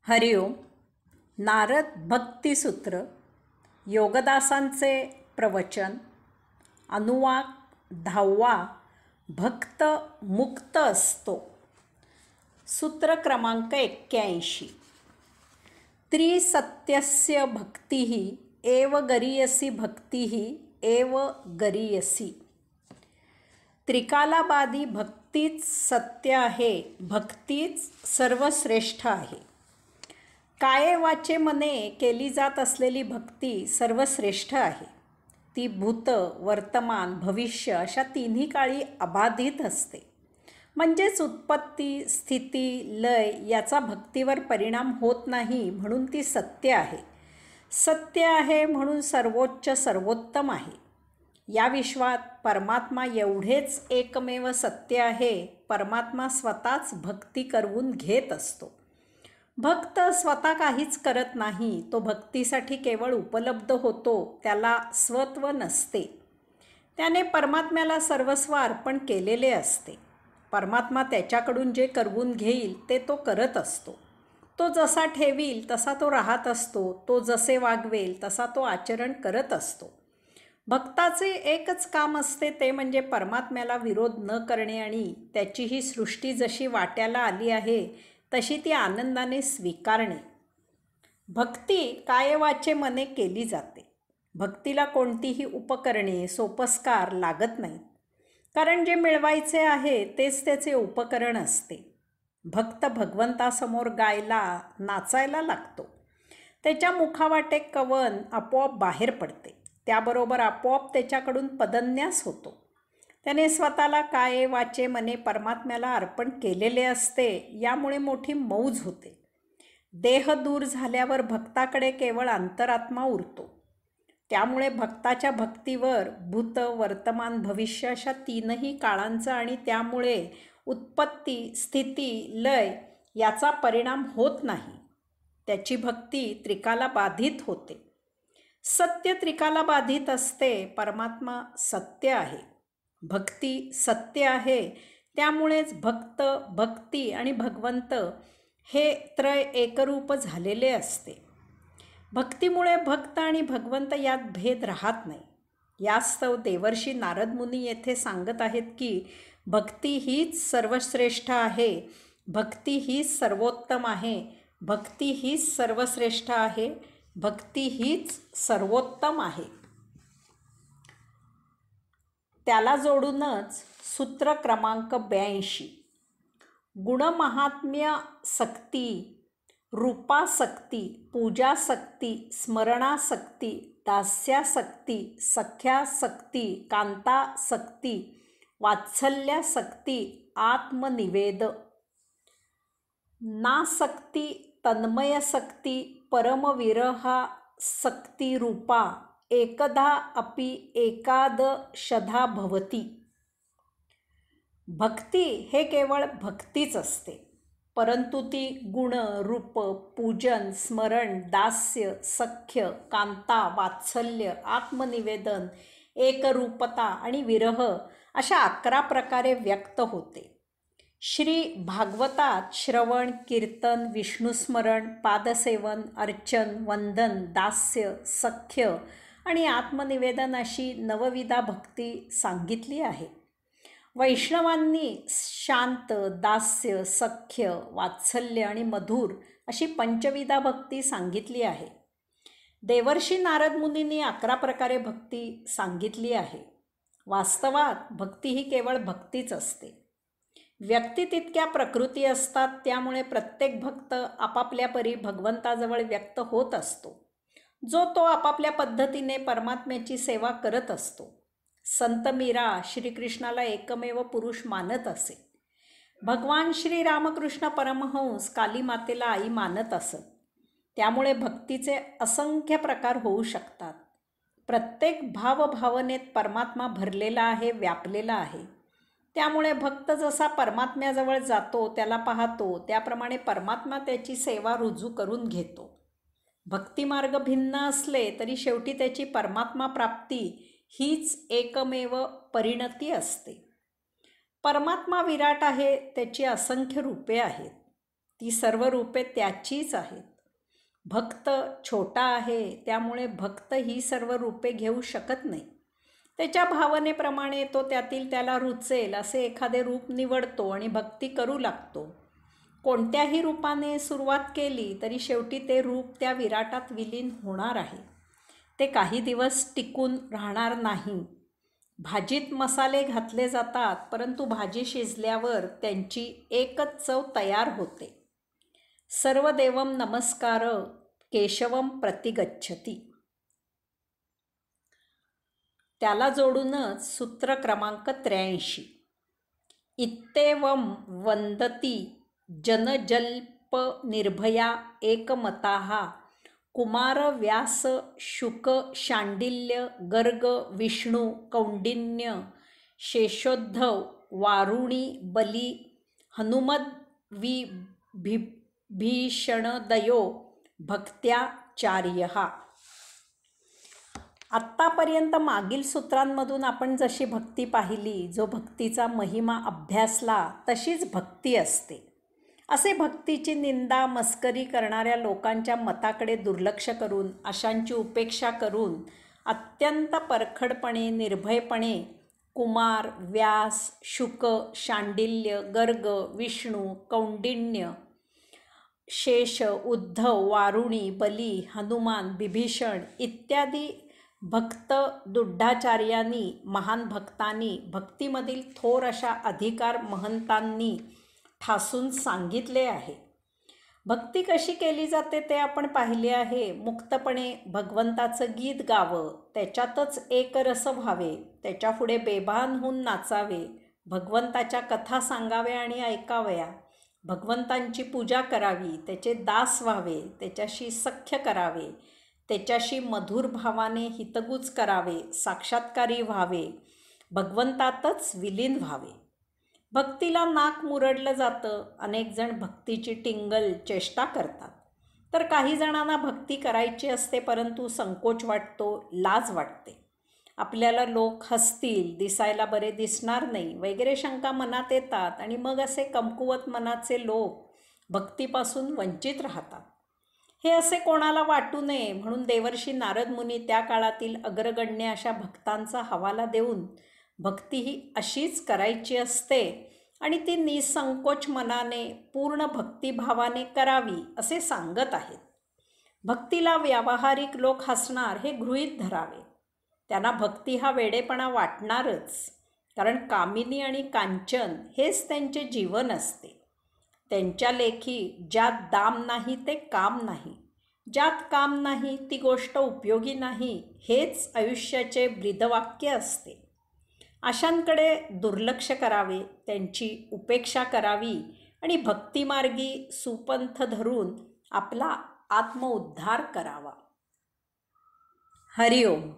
हरिओम. नारद भक्तिसूत्र, योगदासांचे प्रवचन, अनुवाक 10वा. भक्त मुक्त असतो. सूत्र क्रमांक 81. त्रिसत्यस्य भक्तिः एव गरीयसी भक्तिः एव गरीयसी. त्रिकालाबादी भक्तीच सत्य आहे, भक्तीच सर्वश्रेष्ठ आहे. काये वाचे मने केली जात असलेली भक्ती सर्वश्रेष्ठ आहे. ती भूत, वर्तमान, भविष्य अशा तिन्ही काळी अबाधित असते. म्हणजेच उत्पत्ती, स्थिती, लय याचा भक्तीवर परिणाम होत नाही, म्हणून ती सत्य आहे. सत्य आहे म्हणून सर्वोच्च सर्वोत्तम आहे. या विश्वात परमात्मा एवढेच एकमेव सत्य आहे. परमात्मा स्वतःच भक्ती करवून घेत असतो. भक्त स्वतः काहीच करत नाही. तो भक्तीसाठी केवळ उपलब्ध होतो. त्याला स्वत्व नसते. त्याने परमात्म्याला सर्वस्व अर्पण केलेले असते. परमात्मा त्याच्याकडून जे करवून घेईल ते तो करत असतो. तो जसा ठेवील तसा तो राहत असतो. तो जसे वागवेल तसा तो आचरण करत असतो. भक्ताचे एकच काम असते, ते म्हणजे परमात्म्याला विरोध न करणे आणि त्याची ही सृष्टी जशी वाट्याला आली आहे तशी ती आनंदाने स्वीकारणे. भक्ती कायवाचे मने केली जाते. भक्तीला कोणतीही उपकरणे, सोपस्कार लागत नाहीत. कारण जे मिळवायचे आहे तेच त्याचे उपकरण असते. भक्त भगवंतासमोर गायला, नाचायला लागतो. त्याच्या मुखावाटे कवन आपोआप बाहेर पडते. त्याबरोबर आपोआप त्याच्याकडून पदन्यास होतो. त्याने स्वतःला काये वाचे मने परमात्म्याला अर्पण केलेले असते. यामुळे मोठी मौज होते. देह दूर झाल्यावर भक्ताकडे केवळ अंतरात्मा उरतो. त्यामुळे भक्ताच्या भक्तीवर भूत, वर्तमान, भविष्य अशा तीनही काळांचा आणि त्यामुळे उत्पत्ती, स्थिती, लय याचा परिणाम होत नाही. त्याची भक्ती त्रिकाला बाधित होते. सत्य त्रिकाला बाधित असते. परमात्मा सत्य आहे. भक्ती सत्य आहे. त्यामुळेच भक्त, भक्ती आणि भगवंत हे त्रय एकरूप झालेले असते. भक्तीमुळे भक्त आणि भगवंत यात भेद राहत नाही. यास्तव देवर्षी नारद मुनी येथे सांगत आहेत की भक्ती हीच सर्वश्रेष्ठ आहे. भक्ती हीच सर्वोत्तम आहे. भक्ती हीच सर्वश्रेष्ठ आहे. भक्ती हीच सर्वोत्तम आहे. त्याला जोडूनच सूत्र क्रमांक 82. गुणमहात्म्य सक्ती, रूपासक्ती, पूजासक्ती, स्मरणासक्ती, दास्यासक्ती, सख्यासक्ती, कांतासक्ती, वात्सल्यासक्ती, आत्मनिवेद, नासक्ती, तन्मयसक्ती, परमविरहासक्ती रूपा एकदा अपि एकादशधा भवति. भक्ती हे केवळ भक्तीच असते. परंतु ती गुण, रूप, पूजन, स्मरण, दास्य, सख्य, कांता, वात्सल्य, आत्मनिवेदन, एकरूपता आणि विरह अशा 11 प्रकारे व्यक्त होते. श्री भागवतात श्रवण, कीर्तन, विष्णुस्मरण, पादसेवन, अर्चन, वंदन, दास्य, सख्य आणि आत्मनिवेदन अशी नवविधा भक्ती सांगितली आहे. वैष्णवांनी शांत, दास्य, सख्य, वात्सल्य आणि मधुर अशी पंचविधा भक्ती सांगितली आहे. देवर्षी नारद मुनींनी 11 प्रकारे भक्ती सांगितली आहे. वास्तवात भक्ती ही केवळ भक्तीच असते. व्यक्ती तितक्या प्रकृती असतात. त्यामुळे प्रत्येक भक्त आपापल्या परी भगवंताजवळ व्यक्त होत असतो. जो तो आपापल्या पद्धतीने परमात्म्याची सेवा करत असतो. संत मीरा श्रीकृष्णाला एकमेव पुरुष मानत असे. भगवान श्री रामकृष्ण परमहंस काली मातेला आई मानत असत. त्यामुळे भक्तीचे असंख्य प्रकार होऊ शकतात. प्रत्येक भावभावनेत परमात्मा भरलेला आहे, व्यापलेला आहे. त्यामुळे भक्त जसा परमात्म्याजवळ जातो, त्याला पाहतो, त्याप्रमाणे परमात्मा त्याची सेवा रुजू करून घेतो. भक्तिमार्ग भिन्न असले तरी शेवटी त्याची परमात्मा प्राप्ती हीच एकमेव परिणती असते. परमात्मा विराट आहे. त्याची असंख्य रूपे आहेत. ती सर्व रूपे त्याचीच आहेत. भक्त छोटा आहे, त्यामुळे भक्त ही सर्व रूपे घेऊ शकत नाही. त्याच्या भावनेप्रमाणे तो त्यातील त्याला रुचेल असे एखादे रूप निवडतो आणि भक्ती करू लागतो. कोणत्याही रूपाने सुरुवात केली तरी शेवटी ते रूप त्या विराटात विलीन होणार आहे. ते काही दिवस टिकून राहणार नाही. भाजीत मसाले घातले जातात, परंतु भाजी शिजल्यावर त्यांची एकच चव तयार होते. सर्व देवम नमस्कार केशवम प्रतिगच्छति. त्याला जोडूनच सूत्र क्रमांक 83. इत्येवं वंदती जनजल्प निर्भया एकमताः कुमार व्यास शुक शांडिल्य गर्ग विष्णू कौंडिन्य शेषोद्धव वारुणी बली हनुमद विभीषणदयो भक्त्याचार्यः. आत्तापर्यंत मागील सूत्रांमधून आपण जशी भक्ती पाहिली, जो भक्तीचा महिमा अभ्यासला, तशीच भक्ती असते. असे भक्तीची निंदा मस्करी करणाऱ्या लोकांच्या मताकडे दुर्लक्ष करून, अशांची उपेक्षा करून अत्यंत परखडपणे निर्भयपणे कुमार व्यास शुक शांडिल्य गर्ग विष्णू कौंडिन्य शेष उद्धव वारुणी बली हनुमान विभीषण इत्यादी भक्त दुड्ढाचार्यांनी, महान भक्तांनी, भक्तीमधील थोर अशा अधिकार महंतांनी ठासून सांगितले आहे. भक्ती कशी केली जाते ते आपण पाहिले आहे. मुक्तपणे भगवंताचं गीत गावं, त्याच्यातच एकरस व्हावे, त्याच्यापुढे बेभान होऊन नाचावे, भगवंताच्या कथा सांगाव्या आणि ऐकाव्या, भगवंतांची पूजा करावी, त्याचे दास व्हावे, त्याच्याशी सख्य करावे, त्याच्याशी मधुर भावाने हितगुज करावे, साक्षात्कारी व्हावे, भगवंतातच विलीन व्हावे. भक्तीला नाक मुरडलं जातं. अनेक जण भक्तीची टिंगल चेष्टा करतात, तर काही जणांना भक्ती करायची असते, परंतु संकोच वाटतो, लाज वाटते. आपल्याला लोक हसतील, दिसायला बरे दिसणार नाही वगैरे शंका मनात येतात आणि मग असे कमकुवत मनाचे लोक भक्तीपासून वंचित राहतात. हे असे कोणाला वाटू नये म्हणून देवर्षी नारद मुनी त्या काळातील अग्रगण्य अशा भक्तांचा हवाला देऊन भक्ती ही अशीच करायची असते आणि ती निसंकोच मनाने पूर्ण भक्तिभावाने करावी असे सांगत आहेत. भक्तीला व्यावहारिक लोक हसणार हे गृहीत धरावे. त्यांना भक्ती हा वेडेपणा वाटणारच, कारण कामिनी आणि कांचन हेच त्यांचे जीवन असते. त्यांच्या लेखी ज्यात दाम नाही ते काम नाही, ज्यात काम नाही ती गोष्ट उपयोगी नाही, हेच आयुष्याचे ब्रीदवाक्य असते. अशांकडे दुर्लक्ष करावे, त्यांची उपेक्षा करावी आणि भक्तिमार्गी सुपंथ धरून आपला आत्मउद्धार करावा. हरिओम.